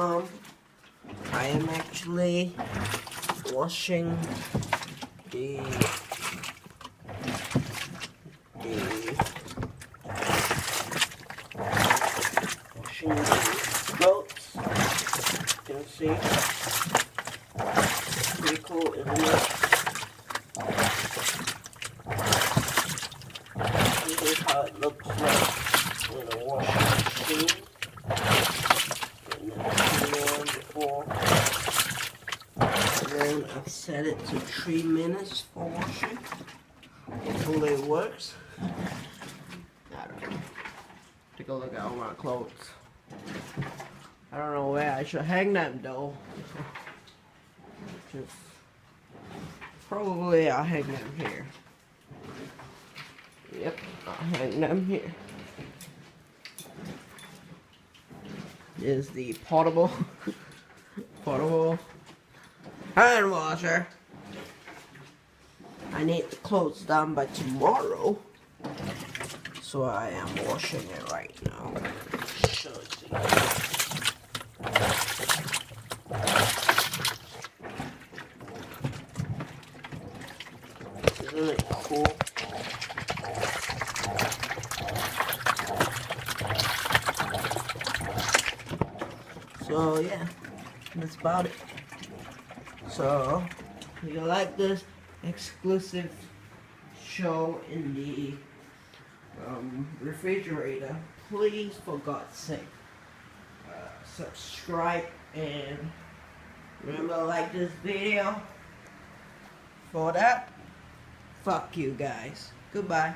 Mom. I am actually washing the clothes. You can see. Pretty cool, isn't it? This is how it looks like in a washing machine. And then before. And then I've set it to 3 minutes for washing. Hopefully it works. I don't know. Take a look at all my clothes. I don't know where I should hang them though. Just probably I'll hang them here. Yep, I'll hang them here. Is the portable hand washer. I need the clothes done by tomorrow, so I am washing it right now. Show it to you. Isn't it cool? So yeah, that's about it. So if you like this exclusive show in the refrigerator, please, for God's sake, subscribe and remember to like this video. For that, fuck you guys. Goodbye.